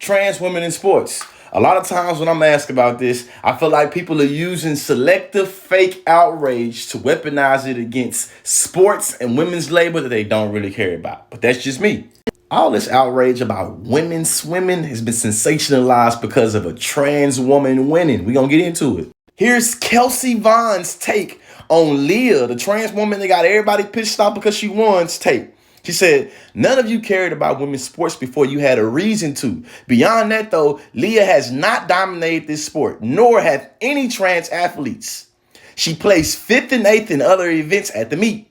trans women in sports. A lot of times when I'm asked about this, I feel like people are using selective fake outrage to weaponize it against sports and women's labor that they don't really care about. But that's just me. All this outrage about women swimming has been sensationalized because of a trans woman winning. We're going to get into it. Here's Kelseyvaughn's take on Lia, the trans woman that got everybody pissed off because she won's take. She said, none of you cared about women's sports before you had a reason to. Beyond that, though, Lia has not dominated this sport, nor have any trans athletes. She placed 5th and 8th in other events at the meet.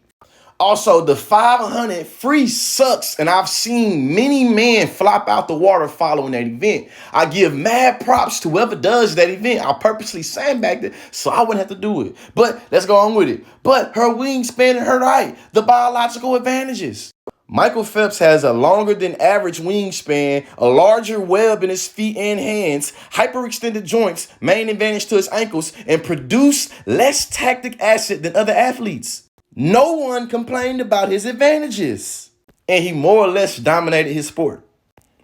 Also, the 500 free sucks, and I've seen many men flop out the water following that event. I give mad props to whoever does that event. I purposely sandbagged it so I wouldn't have to do it. But let's go on with it. But her wingspan and her height, the biological advantages. Michael Phelps has a longer than average wingspan, a larger web in his feet and hands, hyperextended joints, main advantage to his ankles, and produced less lactic acid than other athletes. No one complained about his advantages, and he more or less dominated his sport.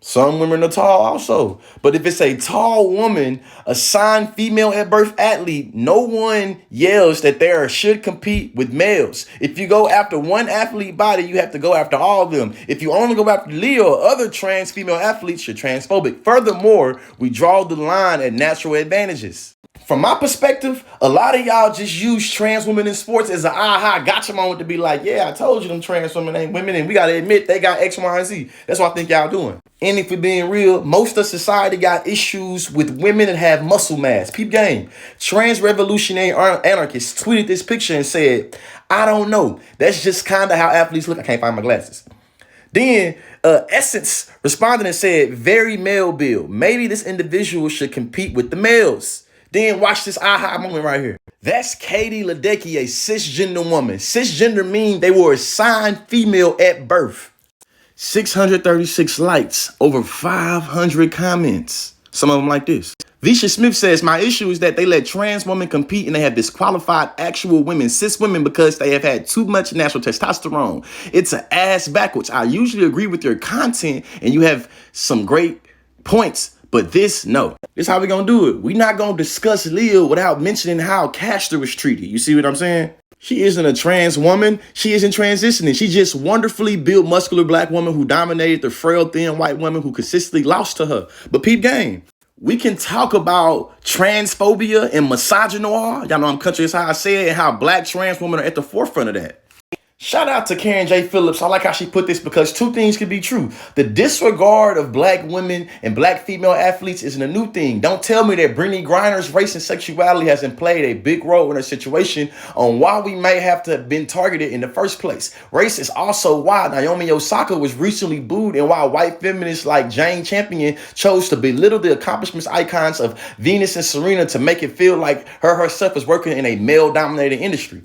Some women are tall also, but if it's a tall woman, assigned female at birth athlete, no one yells that they should compete with males. If you go after one athlete body, you have to go after all of them. If you only go after Lia or other trans female athletes, you're transphobic. Furthermore, we draw the line at natural advantages. From my perspective, a lot of y'all just use trans women in sports as an aha gotcha moment to be like, yeah, I told you them trans women ain't women, and we got to admit they got X, Y, and Z. That's what I think y'all doing. And if we're being real, most of society got issues with women that have muscle mass. Peep game. Trans revolutionary anarchists tweeted this picture and said, I don't know. That's just kind of how athletes look. I can't find my glasses. Then Essence responded and said, very male build. Maybe this individual should compete with the males. Then watch this aha moment right here. That's Katie Ledecky, a cisgender woman. Cisgender mean they were assigned female at birth. 636 likes, over 500 comments. Some of them like this. Visha Smith says, my issue is that they let trans women compete and they have disqualified actual women, cis women, because they have had too much natural testosterone. It's an ass backwards. I usually agree with your content and you have some great points. But this, no. This is how we're going to do it. We're not going to discuss Lia without mentioning how Caster was treated. You see what I'm saying? She isn't a trans woman. She isn't transitioning. She's just wonderfully built, muscular black woman who dominated the frail, thin white woman who consistently lost to her. But peep game. We can talk about transphobia and misogynoir. Y'all know I'm country is how I say it, and how black trans women are at the forefront of that. Shout out to Karen J. Phillips. I like how she put this because two things can be true. The disregard of black women and black female athletes isn't a new thing. Don't tell me that Brittany Griner's race and sexuality hasn't played a big role in her situation on why we may have to have been targeted in the first place. Race is also why Naomi Osaka was recently booed and why white feminists like Jane Champion chose to belittle the accomplishments icons of Venus and Serena to make it feel like her herself is working in a male-dominated industry.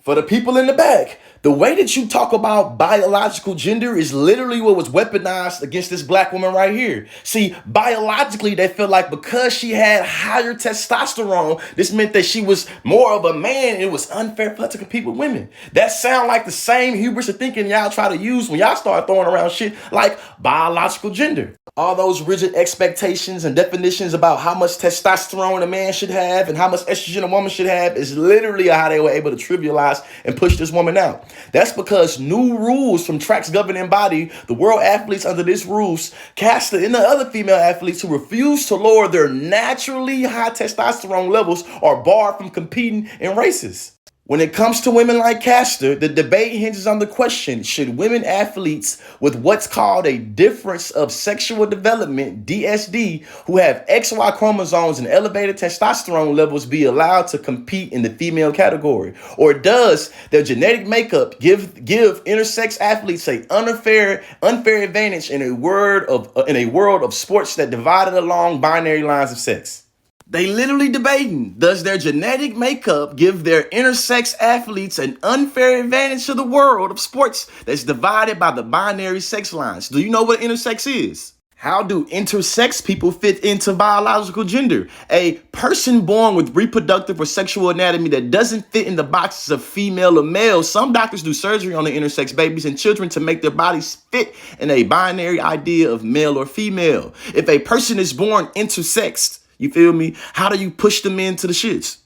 For the people in the back, the way that you talk about biological gender is literally what was weaponized against this black woman right here. See, biologically, they feel like because she had higher testosterone, this meant that she was more of a man and it was unfair for her to compete with women. That sound like the same hubris of thinking y'all try to use when y'all start throwing around shit like biological gender. All those rigid expectations and definitions about how much testosterone a man should have and how much estrogen a woman should have is literally how they were able to trivialize and push this woman out. That's because new rules from track's governing body, the world athletes under this rules, Caster and the other female athletes who refuse to lower their naturally high testosterone levels are barred from competing in races. When it comes to women like Caster, the debate hinges on the question, should women athletes with what's called a difference of sexual development, DSD, who have XY chromosomes and elevated testosterone levels be allowed to compete in the female category? Or does their genetic makeup give intersex athletes an unfair advantage in a world of sports that divided along binary lines of sex? They literally debating, does their genetic makeup give their intersex athletes an unfair advantage to the world of sports that's divided by the binary sex lines? Do you know what intersex is? How do intersex people fit into biological gender? A person born with reproductive or sexual anatomy that doesn't fit in the boxes of female or male. Some doctors do surgery on the intersex babies and children to make their bodies fit in a binary idea of male or female. If a person is born intersexed, you feel me? How do you push them into the shits?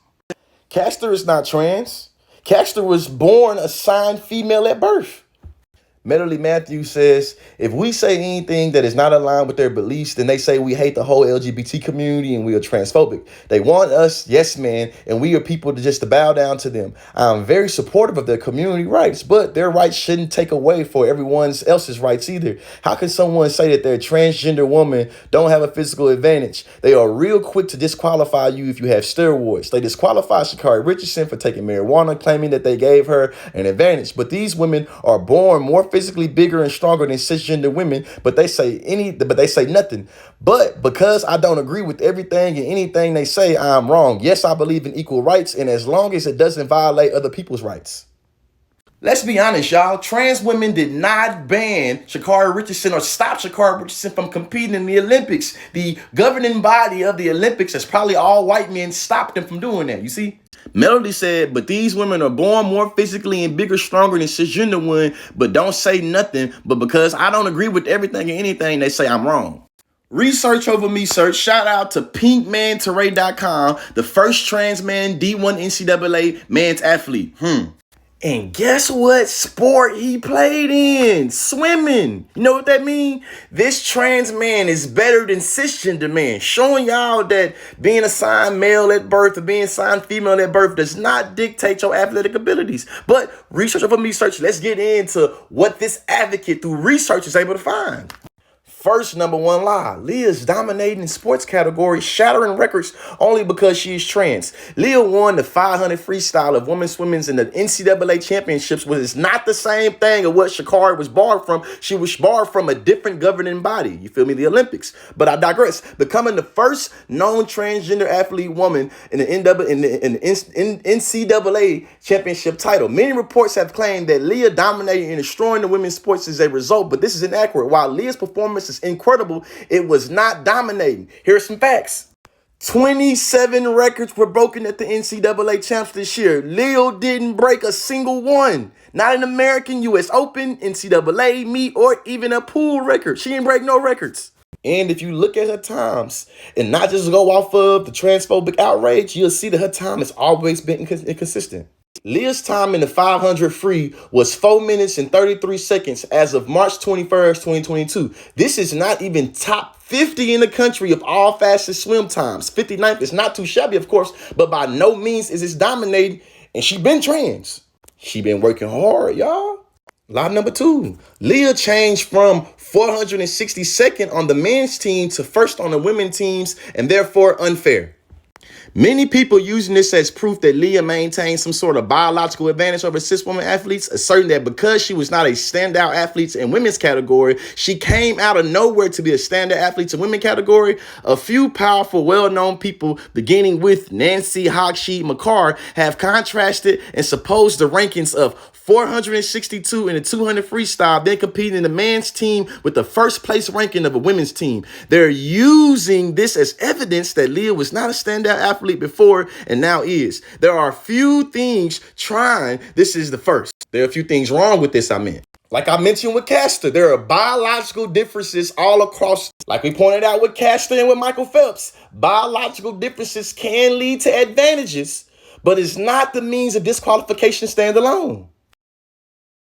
Caster is not trans. Caster was born assigned female at birth. Medley Matthews says, if we say anything that is not aligned with their beliefs, then they say we hate the whole LGBT community and we are transphobic. They want us, yes, man, and we are people to bow down to them. I'm very supportive of their community rights, but their rights shouldn't take away for everyone else's rights either. How can someone say that their transgender woman don't have a physical advantage? They are real quick to disqualify you if you have steroids. They disqualified Sha'Carri Richardson for taking marijuana, claiming that they gave her an advantage. But these women are born more physically bigger and stronger than cisgender women, but they say nothing. But because I don't agree with everything and anything they say, I'm wrong. Yes, I believe in equal rights, and as long as it doesn't violate other people's rights. Let's be honest, y'all. Trans women did not ban Sha'Carri Richardson or stop Sha'Carri Richardson from competing in the Olympics. The governing body of the Olympics, that's probably all white men, stopped them from doing that, you see? Melody said, but these women are born more physically and bigger, stronger than cisgender women, but don't say nothing. But because I don't agree with everything and anything, they say I'm wrong. Research over me search. Shout out to pinkmanteray.com, the first trans man D1 NCAA men's athlete. And guess what sport he played in? Swimming. You know what that means? This trans man is better than cisgender man, showing y'all that being assigned male at birth or being assigned female at birth does not dictate your athletic abilities. But research over me search. Let's get into what this advocate through research is able to find. First, number one lie. Lia's dominating in sports category, shattering records only because she is trans. Lia won the 500 freestyle of women's swimming in the NCAA championships, which is not the same thing of what Sha'Carri was barred from. She was barred from a different governing body. You feel me? The Olympics. But I digress. Becoming the first known transgender athlete woman in the NCAA championship title. Many reports have claimed that Lia dominated in destroying the women's sports as a result, but this is inaccurate. While Lia's performance is incredible, it was not dominating. Here's some facts. 27 records were broken at the NCAA champs this year. Lia didn't break a single one. Not an American, US Open, NCAA meet, or even a pool record. She didn't break no records. And if you look at her times and not just go off of the transphobic outrage, you'll see that her time has always been inconsistent. Lia's time in the 500 free was 4 minutes and 33 seconds as of March 21st, 2022. This is not even top 50 in the country of all fastest swim times. 59th is not too shabby, of course, but by no means is it dominating. And she been trans. She been working hard, y'all. Lie number two. Lia changed from 462nd on the men's team to first on the women's teams, and therefore unfair. Many people using this as proof that Lia maintained some sort of biological advantage over cis women athletes, asserting that because she was not a standout athlete in women's category, she came out of nowhere to be a standout athlete in women's category. A few powerful, well-known people, beginning with Nancy Hogsheet McCarr, have contrasted and supposed the rankings of 462 in the 200 freestyle, then competing in the men's team with the first place ranking of a women's team. They're using this as evidence that Lia was not a standout athlete before and now is. There are a few things trying. This is the first. There are a few things wrong with this, I meant. Like I mentioned with Caster, there are biological differences all across. Like we pointed out with Caster and with Michael Phelps, biological differences can lead to advantages, but it's not the means of disqualification standalone.